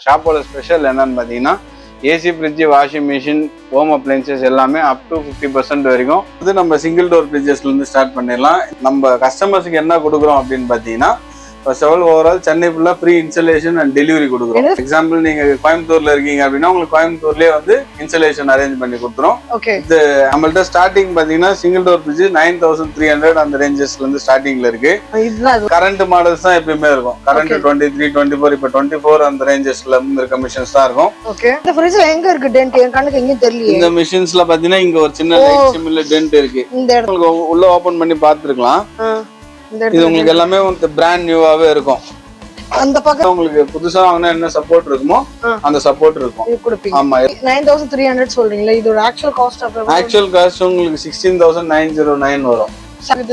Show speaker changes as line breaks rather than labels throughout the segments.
ஷாப்போட ஸ்பெஷல் என்னன்னு பார்த்தீங்கன்னா AC fridge washing machine home appliances எல்லாமே அப் டு 50% வரைக்கும் இது நம்ம சிங்கிள் டோர் ஃப்ரிட்ஜஸ்லேருந்து ஸ்டார்ட் பண்ணிடலாம். நம்ம கஸ்டமர்ஸுக்கு என்ன கொடுக்குறோம் அப்படின்னு பார்த்தீங்கன்னா first of all overall Chennai ஃபுல்லாக ஃப்ரீ இன்ஸ்டலேஷன் அண்ட் டெலிவரி கொடுக்குறோம். எக்ஸாம்பிள் நீங்கள் கோயம்புத்தூர்ல இருக்கீங்க அப்படின்னா உங்களுக்கு கோயம்புத்தூர்லேயே வந்து இன்ஸ்டலேஷன் அரேஞ்ச் பண்ணி கொடுத்துரும். இது நம்மள்ட்ட ஸ்டார்டிங் பார்த்தீங்கன்னா சிங்கிள் டோர் ஃப்ரிட்ஜ் 9300 அந்த ரேஞ்சஸ்லேருந்து ஸ்டார்டிங்ல இருக்கு. கரண்ட் மாடல்ஸ் தான் எப்பயுமே இருக்கும். கரண்ட் 23, 24 இப்போ 24 அந்த ரேஞ்சஸ்ல இருக்க மிஷின்ஸ் தான் இருக்கும்.
இந்த ஃப்ரிட்ஜ்ல எங்க இருக்கு டென்ட்? என் கண்ணுக்கு எங்கேயும் தெரியல.
இந்த மிஷின்ஸ்ல பார்த்தீங்கன்னா இங்க ஒரு சின்ன சிமிலர் டென்ட் இருக்கு. உங்களுக்கு உள்ள ஓபன் பண்ணி பார்த்துருக்கலாம். இது உங்களுக்கு எல்லாமே பிராண்ட் நியூவாவே இருக்கும். அந்த பக்கம் உங்களுக்கு புதுசா வாங்கினா என்ன சப்போர்ட் இருக்குமோ அந்த சப்போர்ட் இருக்கும். ஆமா
9300 சொல்றீங்களா? இதோட ஆக்சுவல் காஸ்ட்
ஆக்சுவல் காஸ்ட் உங்களுக்கு 16909 வரும்.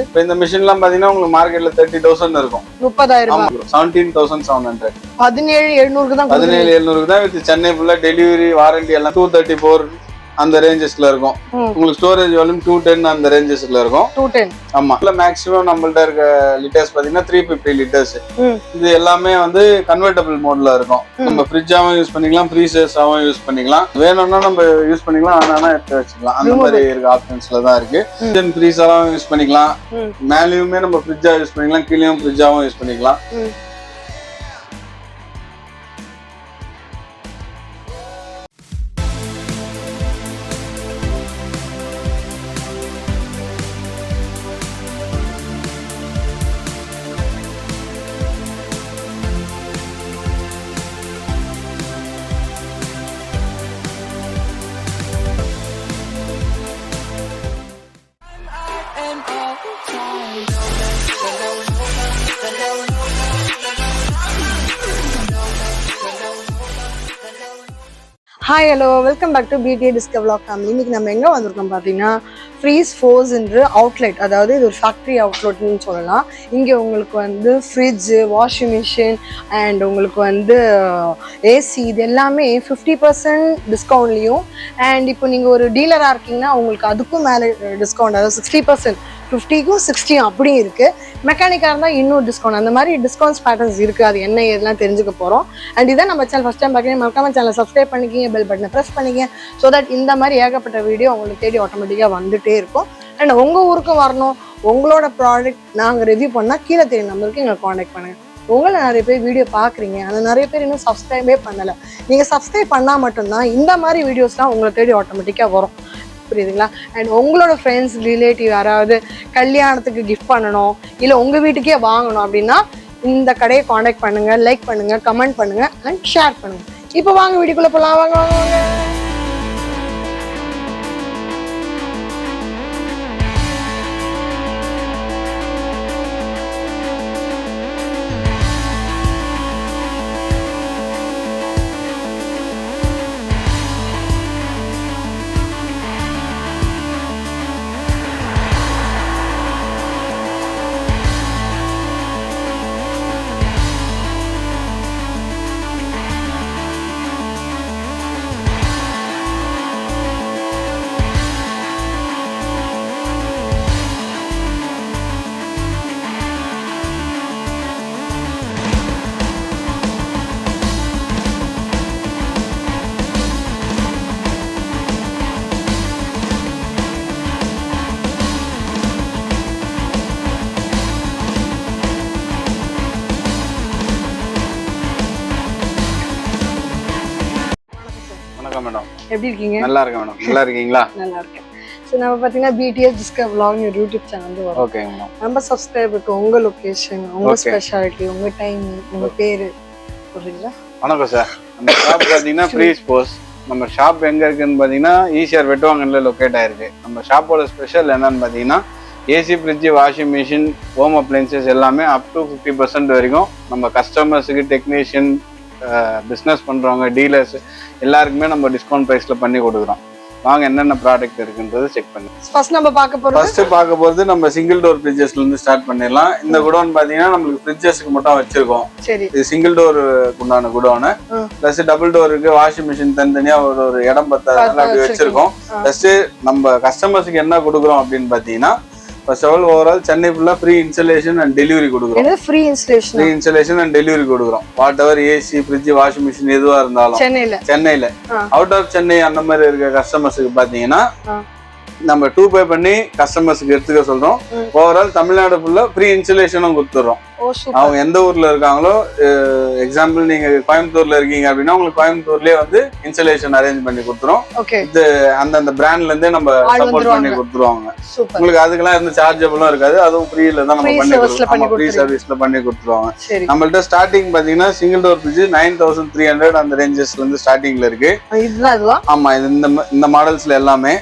இப்போ இந்த மிஷின்லாம் பாத்தீங்கன்னா உங்களுக்கு மார்க்கெட்ல 30000 இருக்கும்.
30000
17700
17700 தான்
17700 தான். வித் சென்னை ஃபுல்லா டெலிவரி வாரண்டி எல்லாம் 234 அந்த ரேஞ்சஸ்ல இருக்கும். உங்களுக்கு ஸ்டோரேஜ் வால்யூம் 210 அந்த ரேஞ்சஸ்ல இருக்கும்.
210
ஆமா. இல்ல மேக்ஸிமம் நம்மள்ட்ட இருக்க லிட்டர்ஸ் பாத்தீங்கன்னா 350 லிட்டர்ஸ். இது எல்லாமே வந்து கன்வெர்ட்டபிள் மோட்ல இருக்கும். நம்ம ஃப்ரிட்ஜாவும் யூஸ் பண்ணிக்கலாம், ஃப்ரீசர்ஸாவும் யூஸ் பண்ணிக்கலாம். வேணும்னா நம்ம யூஸ் பண்ணிக்கலாம், ஆனா எடுத்து வச்சுக்கலாம். அந்த மாதிரி இருக்க ஆப்ஷன்ஸ்ல தான் இருக்கு. கிச்சன் ஃப்ரீசராவும் யூஸ் பண்ணிக்கலாம், மேலேயுமே நம்ம ஃப்ரிட்ஜா யூஸ் பண்ணிக்கலாம், கீழேயும் ஃப்ரிட்ஜாவும் யூஸ் பண்ணிக்கலாம்.
Hi hello welcome back to BTS discover vlog family. இன்னைக்கு நம்ம எங்கே வந்திருக்கோம் பார்த்தீங்கன்னா ஃப்ரீஸ் ஃபோர்ஸ் என்ற அவுட்லெட், அதாவது இது ஒரு ஃபேக்ட்ரி அவுட்லெட்னு சொல்லலாம். இங்கே உங்களுக்கு வந்து ஃப்ரிட்ஜு, வாஷிங் மிஷின் அண்ட் உங்களுக்கு வந்து ஏசி இது எல்லாமே 50% டிஸ்கவுண்ட்லேயும், அண்ட் இப்போ நீங்கள் ஒரு டீலராக இருக்கீங்கன்னா உங்களுக்கு அதுக்கும் மேலே டிஸ்கவுண்ட், அதாவது 60%, 50க்கும் 60 அப்படியும் இருக்குது. மெக்கானிக்காக இருந்தால் இன்னும் டிஸ்கவுண்ட், அந்த மாதிரி டிஸ்கவுண்ட்ஸ் பேட்டர்ன்ஸ் இருக்குது. அது என்ன இதெல்லாம் தெரிஞ்சுக்க போகிறோம். அண்ட் இதான் நம்ம சேனல் ஃபஸ்ட் டைம் பார்க்குறீங்க, மறக்காம சேனலை சப்ஸ்கிரைப் பண்ணிக்கிங்க, பெல் பட்டனை ப்ரெஸ் பண்ணிங்க. ஸோ தட் இந்த மாதிரி ஏகப்பட்ட வீடியோ உங்களுக்கு தேடி ஆட்டோமேட்டிக்காக வந்துகிட்டே இருக்கும். அண்ட் உங்கள் ஊருக்கும் வரணும், உங்களோட ப்ராடக்ட் நாங்கள் ரிவ்யூ பண்ணால் கீழே தெரியும் நம்பருக்கு எங்களை காண்டாக்ட் பண்ணுங்கள். உங்களை நிறைய பேர் வீடியோ பார்க்குறீங்க, ஆனால் நிறைய பேர் இன்னும் சப்ஸ்கிரைபே பண்ணலை. நீங்கள் சப்ஸ்கிரைப் பண்ணால் மட்டும்தான் இந்த மாதிரி வீடியோஸ்லாம் உங்களை தேடி ஆட்டோமேட்டிக்காக வரும். புரியுதுங்களா? அண்ட் உங்களோட ஃப்ரெண்ட்ஸ், ரிலேட்டிவ் யாராவது கல்யாணத்துக்கு கிஃப்ட் பண்ணணும், இல்லை உங்கள் வீட்டுக்கே வாங்கணும் அப்படின்னா இந்த கடையை காண்டாக்ட் பண்ணுங்கள், லைக் பண்ணுங்கள், கமெண்ட் பண்ணுங்கள் அண்ட் ஷேர் பண்ணுங்கள். இப்போ வாங்க வீடியோக்குள்ளே போகலாம். வாங்க வாங்க வாங்க. எப்படி இருக்கீங்க?
நல்லா இருக்கேன் மேடம். நல்லா இருக்கீங்களா?
நல்லா இருக்கேன். ஸோ நம்ம பார்த்தீங்கன்னா BTS discover vlog YouTube channel வரும்.
Okay madam.
நம்ம சப்ஸ்கிரைபருக்கு உங்கள் லொக்கேஷன், உங்கள் ஸ்பெஷாலிட்டி, உங்கள் டைம், உங்கள் பேர் சொல்றீங்களா?
வணக்கம் சார். நம்ம ஷாப் பார்த்தீங்கன்னா ஃப்ரீஸ் போஸ். நம்ம ஷாப் எங்கே இருக்குன்னு பார்த்தீங்கன்னா ஈசிஆர் வெட்டுவாங்கல்ல லொக்கேட் ஆயிருக்கு. நம்ம ஷாப்போட ஸ்பெஷல் என்னன்னு பார்த்தீங்கன்னா AC fridge, washing machine, home appliances எல்லாமே அப் டு 50% வரைக்கும் நம்ம கஸ்டமர்ஸுக்கு, டெக்னீஷியன், பிஸ்னஸ் பண்ணுறவங்க, டீலர்ஸ் எல்லாருக்குமே நம்ம டிஸ்கவுண்ட் ப்ரைஸில் பண்ணி கொடுக்குறோம். வாங்க என்னென்ன ப்ராடக்ட் இருக்குன்றது செக் பண்ணி
ஃபர்ஸ்ட்
பார்க்க போகிறது நம்ம சிங்கிள் டோர் ஃப்ரிட்ஜஸ்லேருந்து ஸ்டார்ட் பண்ணிடலாம். இந்த குடோன் பார்த்தீங்கன்னா நம்மளுக்கு ஃப்ரிட்ஜஸ்க்கு மட்டும் வச்சிருக்கோம். இது சிங்கிள் டோர் உண்டான குடோனு. ப்ளஸ் டபுள் டோருக்கு வாஷிங் மிஷின் தனித்தனியாக ஒரு இடம் பத்தாதனால அப்படி வச்சிருக்கோம். ப்ளஸ் நம்ம கஸ்டமர்ஸுக்கு என்ன கொடுக்குறோம் அப்படின்னு பார்த்தீங்கன்னா first of all overall Chennai ஃபுல்லா ஃப்ரீ இன்ஸ்டலேஷன் அண்ட் டெலிவரி கொடுக்குறோம்.
ஃப்ரீ இன்ஸ்டலேஷன்
அண்ட் டெலிவரி கொடுக்குறோம். Whatever AC fridge washing machine எதுவா இருந்தாலும் சென்னையில அவுட் ஆஃப் சென்னை அந்த மாதிரி இருக்க கஸ்டமர்ஸுக்கு பாத்தீங்கன்னா நம்ம 2 பே பண்ணி கஸ்டமர்ஸ்க்கு எடுத்துக்க சொல்றோம். ஓவரால் தமிழ்நாடு ஃபுல்லா ஃப்ரீ இன்ஸ்டலேஷனும் கொடுத்துறோம். அவங்க எந்த ஊர்ல இருக்காங்களோ, எக்ஸாம்பிள் நீங்க கோயம்புத்தூர்ல இருக்கீங்க அப்படின்னா உங்களுக்கு கோயம்புத்தூர்லயே வந்து இன்ஸ்டலேஷன் அரேஞ்ச் பண்ணி கொடுத்துரும். இது அந்தந்த பிராண்ட்ல இருந்தே நம்ம சப்போர்ட் பண்ணி கொடுத்துருவாங்க. உங்களுக்கு அதுக்கெல்லாம் எந்த சார்ஜபிளும் இருக்காது. அதுவும் ஃப்ரீல தான் நம்ம ஃப்ரீ சர்வீஸ்ல பண்ணி கொடுத்துருவாங்க. நம்மள்ட்ட ஸ்டார்டிங் பாத்தீங்கன்னா சிங்கிள் டோர் ஃப்ரிட்ஜ் 9300 அந்த ரேஞ்சஸ்ல இருந்து ஸ்டார்டிங்ல இருக்கு. ஆமா, இது இந்த மாடல்ஸ்ல எல்லாமே.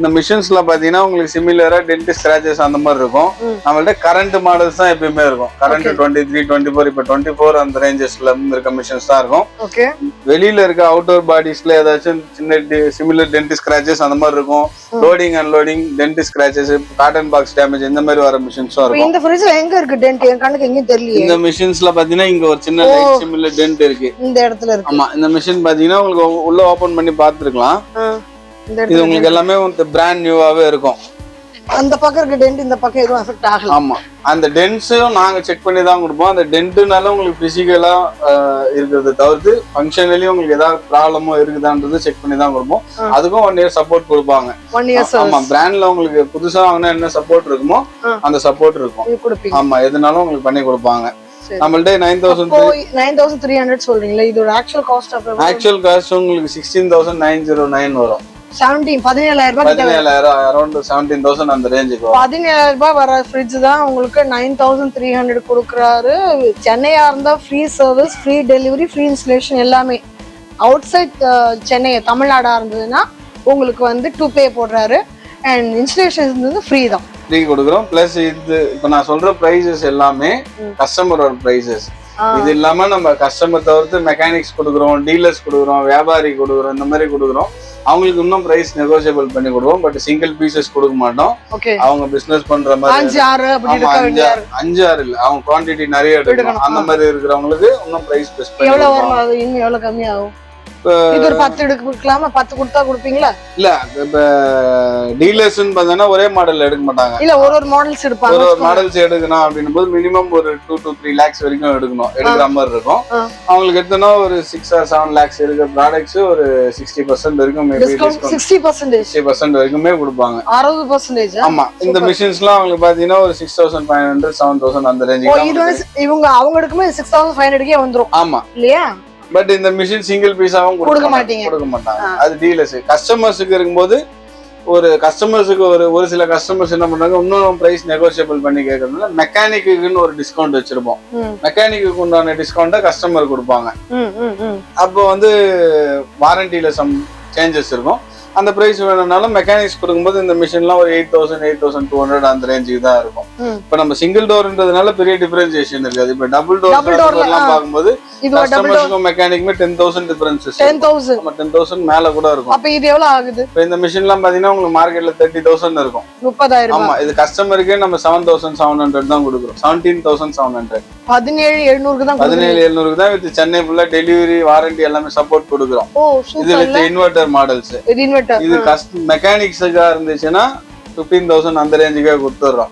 இந்த மிஷின்ஸ்ல பாத்தீங்கன்னா உங்களுக்கு சிமிலரா டென்ட் ஸ்கிராச்சஸ் அந்த மாதிரி இருக்கும். நம்மள்ட்ட கரண்ட் மாடல்ஸ் தான் எப்பயுமே இருக்கும். கரண்ட் 23, 24, இப்ப 24 அந்த ரேஞ்சஸ்ல இருக்க மிஷின்ஸ் தான் இருக்கும். வெளியில இருக்க அவுட்டோர் பாடிஸ்ல ஏதாச்சும் சின்ன சிமிலர் டென்ட் ஸ்கிராச்சஸ் அந்த மாதிரி இருக்கும். Loading unloading dent scratches, carton box damage இந்த மாதிரி வர மிஷின்ஸும் இருக்கும்.
இந்த ஃப்ரிட்ஜ்ல எங்க இருக்கு டென்ட்? என் கண்ணுக்கு எங்கயும் தெரியல. இந்த
மிஷின்ஸ்ல பாத்தீங்கன்னா இங்க ஒரு சின்ன லைட் சிமிலர் டென்ட் இருக்கு.
இந்த இடத்துல இருக்கு.
ஆமா, இந்த மிஷின் பாத்தீங்கன்னா உங்களுக்கு உள்ள ஓபன் பண்ணி பாத்துக்கலாம். இது உங்களுக்கு எல்லாமே பிராண்ட் நியூவாவே இருக்கும்.
அந்த பக்கம் இருக்க டென்ட் இந்த பக்கம் எதுவும் எஃபெக்ட் ஆகல.
ஆமா, அந்த டென்ட்ஸும் நாங்க செக் பண்ணி தான் கொடுப்போம். அந்த டென்ட்னால உங்களுக்கு பிசிக்கலா இருக்கிறத தவிர்த்து ஃபங்க்ஷனலி உங்களுக்கு ஏதாவது ப்ராப்ளமோ இருக்குதான்றது செக் பண்ணி தான் கொடுப்போம். அதுக்கும் 1 இயர் சப்போர்ட் கொடுப்பாங்க. ஆமா, பிராண்ட்ல உங்களுக்கு புதுசா வாங்கினா என்ன சப்போர்ட் இருக்குமோ அந்த சப்போர்ட் இருக்கும். ஆமா, எதுனாலும் உங்களுக்கு பண்ணி கொடுப்பாங்க. நம்மள்ட்ட
9300 சொல்றீங்களா? இதோட ஆக்சுவல் காஸ்ட்
உங்களுக்கு 16,909 வரும்.
17,000
அரௌண்ட் 17,000 அந்த ரேஞ்சுக்கு
17,000 வர ஃப்ரிட்ஜ் தான் உங்களுக்கு 9300 கொடுக்குறாரு. சென்னையா இருந்தா free service, free delivery, free installation எல்லாமே. அவுட் சைட் சென்னை தமிழ்நாடா இருந்ததுன்னா உங்களுக்கு வந்து 2 பே போடுறாரு. அண்ட் இன்ஸ்டலேஷன் வந்து ஃப்ரீ தான்,
ஃப்ரீ கொடுக்குறோம். பிளஸ் இது இப்போ நான் சொல்ற பிரைசஸ் எல்லாமே கஸ்டமரோட பிரைசஸ். இது இல்லாம நம்ம கஸ்டமர் தவிர்த்து மெக்கானிக்ஸ் கொடுக்குறோம், டீலர்ஸ் கொடுக்குறோம், வியாபாரி கொடுக்குறோம், இந்த மாதிரி கொடுக்குறோம். அவங்களுக்கு இன்னும் பிரைஸ் நெகோசியபிள் பண்ணி கொடுப்போம். பட் சிங்கிள் பீசஸ் கொடுக்க மாட்டோம். அவங்க பிசினஸ் பண்ற மாதிரி 5-6 இல்ல, அவங்க குவான்டிட்டி நிறைய எடுக்கணும். அந்த மாதிரி இருக்கிறவங்களுக்கு இன்னும் பிரைஸ் பெஸ்ட் பண்ணி
எவ்வளவு கம்மியாகும்? இது ஒரு 10 எடுக்கலாமா? 10 கொடுத்தா கொடுப்பீங்களா?
இல்ல, இப்ப டீலர்ஸ்னு பார்த்தா ஒரே மாடல் எடுக்க மாட்டாங்க.
இல்ல, ஒரு மாடல்ஸ் எடுப்பாங்க.
ஒரு மாடல்ஸ் எடுக்கணும் அப்படின்னும் போது மினிமம் ஒரு 2 to 3 lakhs வரைக்கும் எடுக்கிற மாதிரி இருக்கும். அவங்களுக்கு எடுத்தோம்னா ஒரு 6 or 7 lakhs இருக்கிற ப்ராடக்ட்ஸ் ஒரு 60% வரைக்கும் 60% வரைக்குமே கொடுப்பாங்க.
60%?
ஆமா, இந்த மிஷின்ஸ்லாம் அவங்களுக்கு பாத்தீங்கன்னா ஒரு 6,500 7,000 அந்த ரேஞ்சுக்கு
இவங்க அவங்க எடுக்கும்போது 6,500க்கே வந்துரும்.
ஆமா
இல்லையா?
பட் இந்த மிஷின் சிங்கிள் பீஸாவும் கொடுக்க மாட்டாங்க. அது டீலர்ஸ். கஸ்டமர்ஸுக்கு இருக்கும்போது ஒரு கஸ்டமர்ஸுக்கு ஒரு சில கஸ்டமர்ஸ் என்ன பண்றாங்க, இன்னும் பிரைஸ் நெகோசியபிள் பண்ணி கேட்கறதுனால மெக்கானிக்குன்னு ஒரு டிஸ்கவுண்ட் வச்சிருப்போம். மெக்கானிக்கு உண்டான டிஸ்கவுண்ட்டை கஸ்டமர் கொடுப்பாங்க. அப்போ வந்து வாரண்டியில சம் சேஞ்சஸ் இருக்கும். அந்த பிரைஸ் வேணும்னாலும் மெக்கானிக்ஸ் கொடுக்கும்போது இந்த மிஷின்லாம் ஒரு 8,000 8,200 அந்த ரேஞ்சுக்கு தான் இருக்கும். இப்ப நம்ம சிங்கிள் டோர்ன்றதுனால பெரிய டிஃபரன்சியேஷன் இருக்காது. இப்ப டபுள் டோர் எல்லாம் பார்க்கும்போது கஸ்டமர்ஸ்க்கும் மெக்கானிக்குமே 10,000 டிஃபரன்சஸ். 10,000 மேல கூட இருக்கும்.
அப்ப இது எவ்வளவு ஆகுது?
இப்ப இந்த மிஷின் எல்லாம் பாத்தீங்கன்னா உங்களுக்கு மார்க்கெட்ல 30,000 இருக்கும்.
30,000.
ஆமா, இது கஸ்டமருக்கே நம்ம 7,700 தான் கொடுக்குறோம். 17,700.
17,700 தான்.
17,700 தான் வித் சென்னை ஃபுல்லா டெலிவரி வாரண்டி எல்லாமே சப்போர்ட் கொடுக்குறோம். இது வித் இன்வெர்டர் மாடல்ஸ். இது மெக்கானிக்ஸுக்கா இருந்துச்சுன்னா 15,000 அந்த ரேஞ்சுக்கே கொடுத்துறோம்.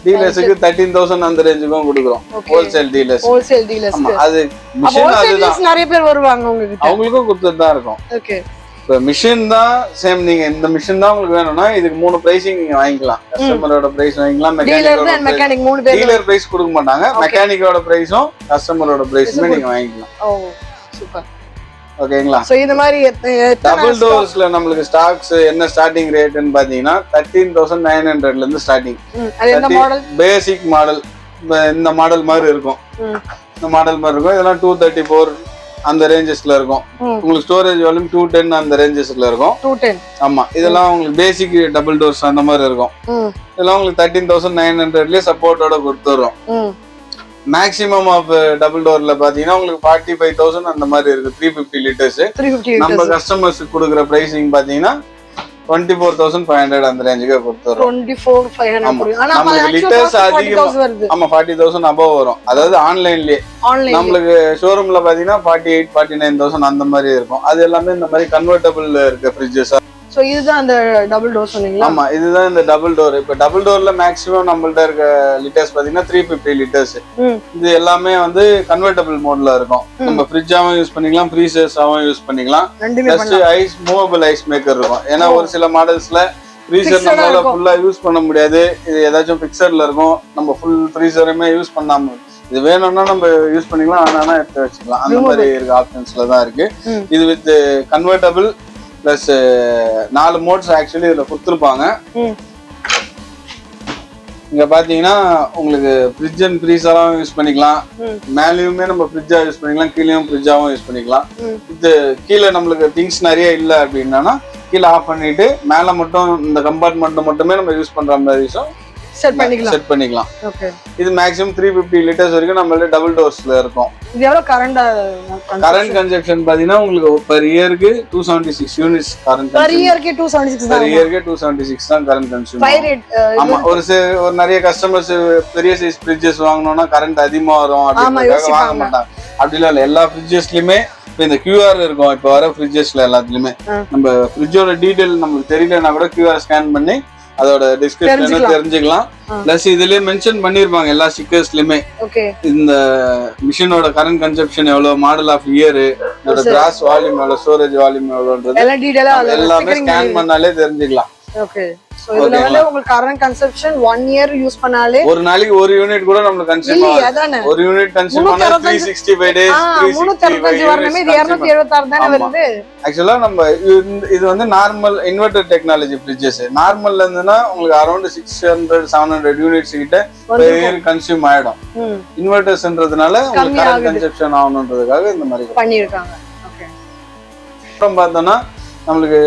டீலர்ஸுக்கு 13,000 அந்த ரேஞ்சுக்கும் கொடுக்குறோம். Wholesale dealers. அது மிஷின் அதுதான்
நிறைய பேர் வருவாங்க உங்களுக்கு,
அவங்களுக்கும் கொடுத்துட்டு தான் இருக்கும். இப்போ மிஷின் தான் சேம். நீங்க இந்த மிஷின் தான் உங்களுக்கு வேணும்னா இதுக்கு 3 பிரைசிங் நீங்க வாங்கிக்கலாம். கஸ்டமரோட பிரைஸ் வாங்கிக்கலாம்,
மெக்கானிக்
டீலர் பிரைஸ் கொடுக்க மாட்டாங்க. மெக்கானிக்கோட பிரைஸும் கஸ்டமரோட பிரைஸுமே நீங்க வாங்கிக்கலாம்.
சூப்பர்.
ஓகேங்களா?
சோ இந்த மாதிரி
டபுள் டோர்ஸ்ல நமக்கு ஸ்டாக்ஸ் என்ன ஸ்டார்டிங் ரேட்னு பாத்தீங்கன்னா 13,900ல இருந்து ஸ்டார்டிங்.
அது என்ன மாடல்?
Basic model. இந்த மாடல் மாதிரி இருக்கும். இதெல்லாம் 234 அந்த ரேஞ்சஸ்ல இருக்கும். உங்களுக்கு ஸ்டோரேஜ் வால்யூம் 210 அந்த ரேஞ்சஸ்ல இருக்கும்.
210.
ஆமா, இதெல்லாம் உங்களுக்கு பேசிக் டபுள் டோர்ஸ் அந்த மாதிரி இருக்கும். இதெல்லாம் உங்களுக்கு 13,900லயே சப்போர்ட்டோட கொடுத்துறோம். மேக்ஸிமம் ஆஃப் டபுள் டோர்ல பாத்தீங்கன்னா உங்களுக்கு 45,000 அந்த மாதிரி இருக்கு. 350 லிட்டர்ஸ். நம்ம கஸ்டமர்ஸ்க்கு கொடுக்குற பிரைசிங் பாத்தீங்கன்னா 24,500 அந்த ரேஞ்சுக்கு கொடுத்துறோம்.
24,500. ஆனா
நமக்கு லிட்டர்ஸ் அதிகமா. ஆமா, 40,000 above வரும். அதாவது ஆன்லைன்லயே. நம்மளுக்கு ஷோரூம்ல பாத்தீங்கன்னா 48,000 49,000 அந்த மாதிரி இருக்கும். அது எல்லாமே இந்த மாதிரி கன்வெர்ட்டபிள் இருக்க ஃப்ரிட்ஜஸ்.
சோ இதுதான் அந்த டபுள் டோர் சொன்னீங்களா?
ஆமா, இதுதான் இந்த டபுள் டோர். இப்ப டபுள் டோர்ல மேக்ஸிமம் நம்மள்ட்ட இருக்க லிட்டர்ஸ் பாத்தீங்கன்னா 350 லிட்டர்ஸ். இது எல்லாமே வந்து கன்வெர்ட்டபிள் மோட்ல இருக்கும். நம்ம ஃப்ரிட்ஜாவும் யூஸ் பண்ணிக்கலாம், ஃப்ரீசர்ஸாவும் யூஸ் பண்ணிக்கலாம். Just ice movable ice maker இருக்கும். ஏன்னா ஒரு சில மாடல்ஸ்ல ஃப்ரீசர் நம்மளால ஃபுல்லா யூஸ் பண்ண முடியாது. இது ஏதாச்சும் பிக்சர்ல இருக்கும். நம்ம ஃபுல் ஃப்ரீசருமே யூஸ் பண்ணாம இது வேணும்னா நம்ம யூஸ் பண்ணிக்கலாம், ஆனா எடுத்து வச்சுக்கலாம். அந்த மாதிரி இருக்க ஆப்ஷன்ஸ்ல தான் இருக்கு. இது with convertible plus 4 modes actually இதுல கொடுத்துருப்பாங்க. இங்க பாத்தீங்கன்னா உங்களுக்கு ஃப்ரிட்ஜ் அண்ட் ஃப்ரீசராவும் யூஸ் பண்ணிக்கலாம். மேலேயுமே நம்ம ஃப்ரிட்ஜா யூஸ் பண்ணிக்கலாம், கீழேயும் ஃப்ரிட்ஜாவும் யூஸ் பண்ணிக்கலாம். இது கீழே நம்மளுக்கு திங்ஸ் நிறைய இல்லை அப்படின்னா கீழே ஆஃப் பண்ணிட்டு மேல மட்டும் இந்த கம்பார்ட்மெண்ட் மட்டுமே நம்ம யூஸ் பண்ற மாதிரி செட் பண்ணிக்கலாம்.
ஓகே.
இது மேக்ஸிமம் 350 லிட்டர்ஸ் வரைக்கும் நம்மள டபுள் டோர்ஸ்ல இருக்கும்.
இது எவ்வளவு கரண்ட்
கன்சம்ப்ஷன் பாத்தீங்கன்னா உங்களுக்கு per yearக்கு 276 யூனிட்ஸ் கரண்ட்.
per yearக்கு 276 தான்.
per yearக்கு 276 தான் கரண்ட் கன்சம்ப்ஷன். ஆமா, ஒரு நிறைய கஸ்டமர்ஸ் பெரிய சைஸ் ஃப்ரிட்ஜஸ் வாங்கணும்னா கரண்ட் அதிகமா வரும் அப்படிங்கறதுக்காக வாங்க மாட்டாங்க. அப்படிலாம் இல்ல, எல்லா ஃப்ரிட்ஜஸ்லயுமே இந்த QR இருக்கும். இப்ப வர ஃப்ரிட்ஜஸ்ல எல்லாத்துலயுமே நம்ம ஃப்ரிட்ஜோட டீடைல் நமக்கு தெரியலன்னா கூட QR ஸ்கேன் பண்ணி அதோட டிஸ்கிரிப்ஷன் தெரிஞ்சுக்கலாம். பிளஸ் இதுலயே மென்ஷன் பண்ணிருப்பாங்க எல்லா ஸ்டிக்கர்ஸ்லயுமே இந்த மிஷினோட கரண்ட் கன்சம்ப்ஷன் எவ்வளவு, மாடல் ஆஃப் இயர், இதோட கிராஸ் வால்யூம் எவ்வளவு, ஸ்டோரேஜ் வால்யூம் எவ்வளவுன்றது எல்லாமே ஸ்கேன் பண்ணாலே தெரிஞ்சுக்கலாம்.
ஓகே. சோ இதுல வந்து உங்களுக்கு கரண்ட் கன்சம்ப்ஷன் 1 இயர் யூஸ் பண்ணாலே
ஒரு நாளைக்கு ஒரு யூனிட் கூட நமக்கு கன்சியூம் ஆகும். ஒரு யூனிட் கன்சியூம் பண்ணா 365 டேஸ் 365
வரணுமே. இது 276 தான வருது.
एक्चुअली நம்ம இது வந்து நார்மல் இன்வெர்ட்டர் டெக்னாலஜி ஃப்ரிட்ஜஸ். நார்மல்ல இருந்துனா உங்களுக்கு அரௌண்ட் 600 700 யூனிட்ஸ் கிட்ட per year கன்சியூம் ஆயிடும். இன்வெர்ட்டர்ஸ்ன்றதுனால உங்களுக்கு கரண்ட் கன்சம்ப்ஷன் ஆகணும்ன்றதுக்காக இந்த மாதிரி
பண்ணிருக்காங்க. ஓகே.
அப்புறம் பார்த்தோம்னா நம்மளுக்கு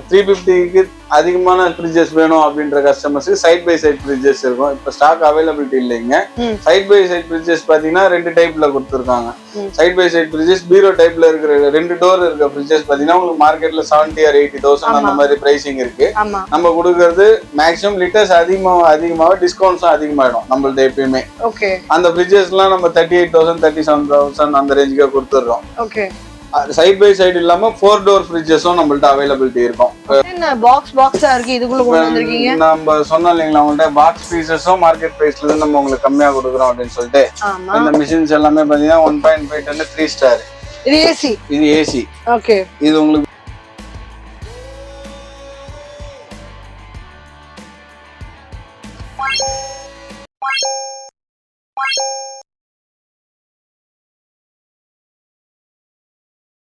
350க்கு அதிகமான ஃப்ரிட்ஜஸ் வேணும் அப்படின்ற கஸ்டமர்ஸ்க்கு சைட் பை சைட் ஃப்ரிட்ஜஸ் இருக்கும். இப்போ ஸ்டாக் அவைலபிலிட்டி இல்லைங்க. சைட் பை சைட் ஃப்ரிட்ஜஸ் பாத்தீங்கன்னா 2 டைப்ல கொடுத்துருக்காங்க. சைட் பை சைட் ஃப்ரிட்ஜஸ் பீரோ டைப்ல இருக்கிற 2 டோர் இருக்க ஃப்ரிட்ஜஸ் பாத்தீங்கன்னா உங்களுக்கு மார்க்கெட்ல 70 or 80,000 அந்த மாதிரி பிரைசிங் இருக்கு. நம்ம கொடுக்கறது மேக்ஸிமம் லிட்டர்ஸ் அதிகமாக டிஸ்கவுண்ட்ஸும் அதிகமாயிடும் நம்மள்ட்ட எப்பயுமே. அந்த ஃப்ரிட்ஜஸ்லாம் நம்ம 38,000 37,000 அந்த ரேஞ்சுக்கு கொடுத்துடுறோம். சைட் பை சைடு இல்லாம 4 டோர் ஃப்ரிட்ஜஸும் நம்மள்ட்ட அவைலபிலிட்டி இருக்கும்.
என்ன பாக்ஸா இருக்கு இதுக்குள்ள கொண்டு வந்திருக்கீங்க?
நம்ம சொன்னோம் இல்லைங்களா உங்கள்ட்ட பாக்ஸ் பீசஸும் மார்க்கெட் பிரைஸ்ல இருந்து நம்ம உங்களுக்கு கம்மியா கொடுக்குறோம் அப்படின்னு சொல்லிட்டு. இந்த மிஷின்ஸ் எல்லாமே பாத்தீங்கன்னா 1.5 டன் 3 ஸ்டார்.
இது ஏசி.
இது ஏசி.
ஓகே.
இது உங்களுக்கு